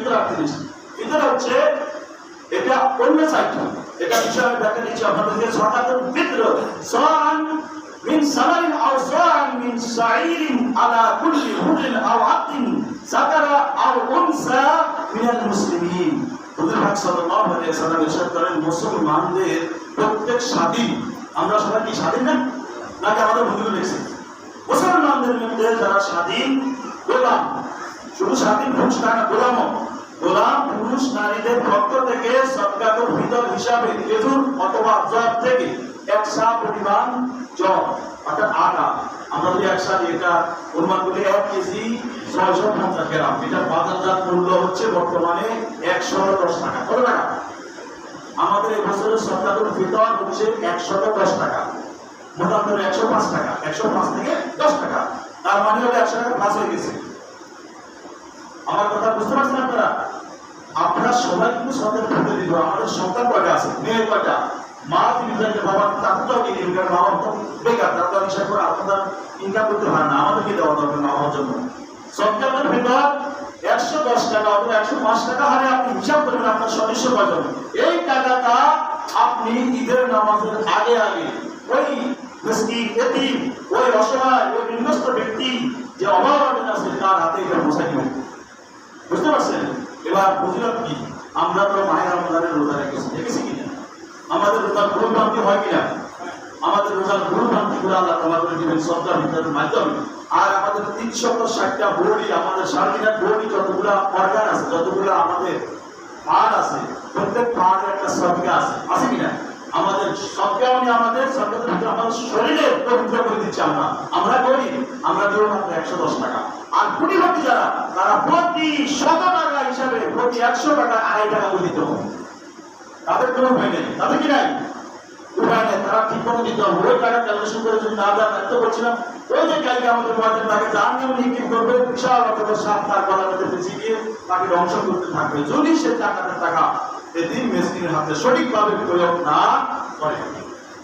ভিতরে রাখতে দিয়েছি। ভিতরে হচ্ছে এটা অন্য সাইডটা, এটা বিষয়ে দেখা দিচ্ছি আপনাদেরকে। যাকাতুল ফিতর সাআন মিন সামারিন আও সাআন মিন শাঈরিন আলা কুল্লি হুজুন আও আতিন যাকারা আও উনসা মিনাল মুসলিমিন। হুজুর পাক সাল্লাল্লাহু আলাইহি ওয়াসাল্লাম ইরশাদ করেন, মুসলমানদের প্রত্যেক স্বাধীন, আমরা সবাই কি স্বাধীন না? নাকি আমাদের হুজুর লিখছে মুসলমানদের মধ্যে যারা স্বাধীন গোলাম, শুধু স্বাধীন পুরুষ না, গোলামও, গোলাম পুরুষ নারীদের পক্ষ থেকে সদকাতুল ফিতর হিসাবে খেজুর অথবা জব থেকে 1 সা পরিমাণ জব অর্থাৎ আটা, আমরা যদি 1 সা এটা অনুমান করি 1 কেজি 650 গ্রাম, এটা বাজারজাত মূল্য হচ্ছে বর্তমানে 110 টাকা। কত টাকা? আমাদের এই বছরের সদকাতুল ফিতর হচ্ছে 110 টাকা, মোটামুটি 105 টাকা, 105 থেকে 10 টাকা, তার মানে হলো 100 টাকা প্লাস হয়ে গেছে। আমার কথা বুঝতে পারছেন আপনারা? আপনারা সবাই কিন্তু সন্তান ফিতর দিব। আমাদের সন্তান কয়টা আছে? মেয়ে কয়টা? মা তিনি বাবা তারটাও কি দিবেন? কারণ বাবা তো বেকার, তারটা হিসাব করে আপনারা ইনকাম করতে পারেন না, আমাদেরকে দেওয়া দরকার না আমার জন্য। সদকাতুল ফিতর 110 টাকা অথবা 105 টাকা হারে আপনি হিসাব করবেন আপনার সদস্য কয়জন। এই টাকাটা আপনি ঈদের নামাজের আগে আগে ওই মিসকিন, এতিম, ওই অসহায়, ওই নিম্নস্থ ব্যক্তি যে অভাবী আছে তার হাতে এটা পৌঁছে দিবেন। বুঝতে পারছেন? এবার ফজিলত কি? আমরা তো মাহে রমজানের রোজা রেখেছি, দেখেছি কিনা? আমাদের রোজার ভুলভ্রান্তি হয় কিনা? আমাদের রোজার ভুলভ্রান্তি করে আল্লাহ ক্ষমা করে দিবেন সদকার ফিতরের মাধ্যমে। আর আমাদের 360টা বডি, আমাদের সারাদিনের বডি যতগুলা অর্গান আছে, যতগুলা আমাদের পার্ট আছে, প্রত্যেক পার্টের একটা সদকা আছে, আছে কিনা? আমাদের সদকা মানে আমাদের সদকার ভিতরে আমাদের শরীরে পবিত্র করে দিচ্ছে। আমরা করি, আমরা দেব মাত্র 110 টাকা। আর কোটিপতি যারা, তারা প্রতি 100 টাকা হিসাবে প্রতি 100 টাকা 2.5 টাকা করে দিতে হবে। তাদের কোনো উপায় নেই, তাদের কি নাই? উপায় নেই, তারা ঠিক মতো দিতে হবে। ওই টাকা ক্যালকুলেশন করে যদি না দেন, এত করছিলাম ওই যে কালকে আমাদের মাঝে তাকে যার নিয়ম নিক্ষেপ করবে, বিশাল অথবা সাপ তার গলা মধ্যে পেঁচিয়ে দিয়ে তাকে ধ্বংস করতে থাকবে যদি সে টাকা এদিন মিসকিনের হাতে সঠিকভাবে প্রয়োগ না করে।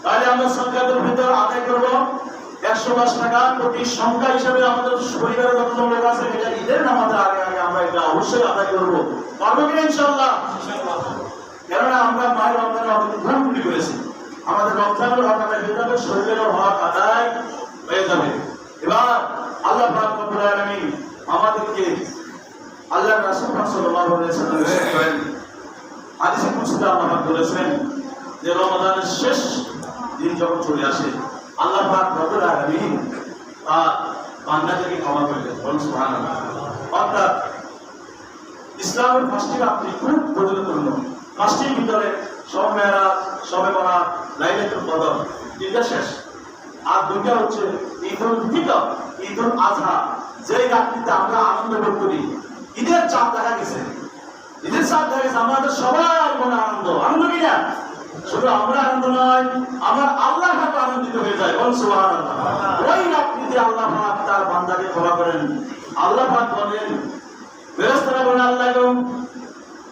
তাহলে আমরা সদকাতুল ফিতর আদায় করব 110 টাকা প্রতি সংখ্যা হিসাবে। আমাদের পরিবারের যতজন লোক আছে, এটা ঈদের নামাজের আগে আগে আমরা এটা অবশ্যই আদায় করবো। পারবো কিনা? ইনশাআল্লাহ। কেননা আমরা মায়ের রমজানে অনেক ভুল করেছি, আমাদের রমজানের হক আদায় হয়ে যাবে, শরীরের হক আদায় হয়ে যাবে। এবার আল্লাহ পাক রব্বুল আলামিন আমাদেরকে, আল্লাহর রাসূল সাল্লাল্লাহু আলাইহি ওয়াসাল্লাম বলেন, হাদিসে কুদসিতে আল্লাহ পাক বলেছেন যে রমজানের শেষ দিন যখন চলে আসে, আল্লাহ পাক রব্বুল আলামিন তার বান্দাদেরকে ক্ষমা করে দেন। বলুন সুবহানাল্লাহ। অর্থাৎ ইসলামের 5টি রাত্রি খুব ফজিলতপূর্ণ। 5টির ভিতরে শবে মেরাজ, শবে বরাত, লাইলাতুল কদর, 3টা শেষ। আর 2টা হচ্ছে ঈদুল ফিতর, ঈদুল আযহা, যেই রাত্রিতে আমরা আনন্দ ভোগ করি। ঈদের চাঁদ দেখা গেছে, ঈদের চাঁদ দেখা গেছে, আমাদের সবার মনে আনন্দ, আনন্দ কিনা? শুধু আমরা আনন্দ নয়, আমার আল্লাহ পাক আনন্দিত হয়ে যায়। বলুন সুবহানাল্লাহ। ওই রাত্রিতে আল্লাহ পাক তার বান্দাকে ক্ষমা করেন। আল্লাহ পাক বলেন, ফেরেশতারা বলেন, আল্লাহ গো,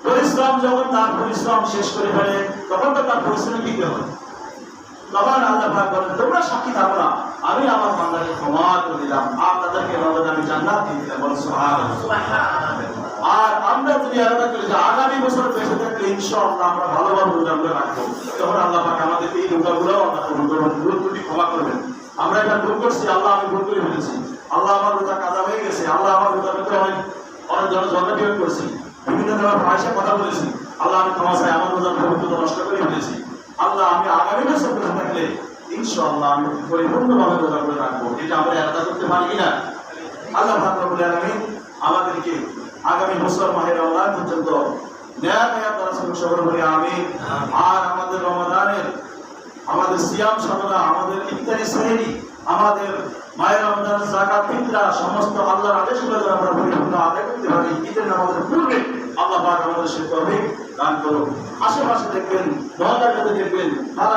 পরিশ্রম যখন তার পরিশ্রম শেষ করে ফেলে, তখন তো তার পরিশ্রম দিতে হয়। তখন আল্লাহ পাক বলেন, তোমরা সাক্ষী থাকো না, আমি আমার বান্দাকে ক্ষমা করে দিলাম, আর তাদেরকে আমি জান্নাত দিয়ে দিলাম। বলুন সুবহানাল্লাহ। আর আমরা যদি আলাদা করি যে আগামী বছর বেঁচে থাকলে ইনশাআল্লাহ আমরা ভালোভাবে রোজাগুলো রাখবো, তখন আল্লাহ পাক আমাদেরকে এই রোজাগুলো আল্লাহ কবুল করবেন, ভুল ত্রুটি ক্ষমা করবেন। আমরা এটা ভুল করছি, আল্লাহ আমি ভুল করে ফেলেছি, আল্লাহ আমার রোজা কাজা হয়ে গেছে, আল্লাহ আমার রোজার ভিতরে অনেক জন জন্মবিয়োগ করেছি, বিভিন্ন ধরনের ভাষায় কথা বলেছি, আল্লাহ আমি ক্ষমা চাই, আমার রোজার পবিত্রতা নষ্ট করে ফেলেছি। আল্লাহ আমি আগামী বছর বেঁচে থাকলে ইনশাআল্লাহ আমি পরিপূর্ণভাবে রোজা করে রাখবো। এটা আমরা আলাদা করতে পারি কিনা? আল্লাহ পাক রব্বুল আলামিন আমাদেরকে আগামী বছর মাহে রমজান পর্যন্ত নেয়া তারা সফল করে আমিন। আর আমাদের রমজানের আমাদের সিয়াম সাধনা, আমাদের ইফতারি সেহরি, আমাদের মায়ের রমজানের যাকাত ফিতরা, সমস্ত আল্লাহর আদেশগুলো যেন আমরা পরিপূর্ণ আদায় করতে পারি ঈদের নামাজের পূর্বে। আল্লাহ পাক আমাদের সেই তৌফিক দান করুন। আশেপাশে দেখবেন, মহল্লার মধ্যে দেখবেন, তারা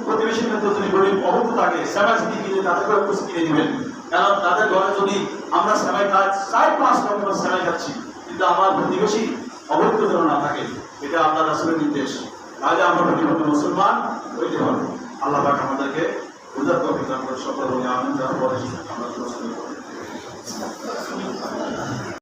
প্রতিবেশীর মধ্যে যদি গরিব অবস্থা থাকে, সেবাই যদি কিনে তাদেরকে কিছু কিনে দিবেন। কারণ তাদের ঘরে যদি আমরা সেবাই খাই, 4-5 রকম সেবাই খাচ্ছি, কিন্তু আমার প্রতিবেশী অবৈধ যেন না থাকে, এটা আল্লাহ রাসূলের নির্দেশ। তাহলে আমরা প্রতিপক্ষ মুসলমান হইতে পারবো। আল্লাহ পাক আমাদেরকে বুঝার তৌফিক দান করে সকল আমিন। তারপরে আমরা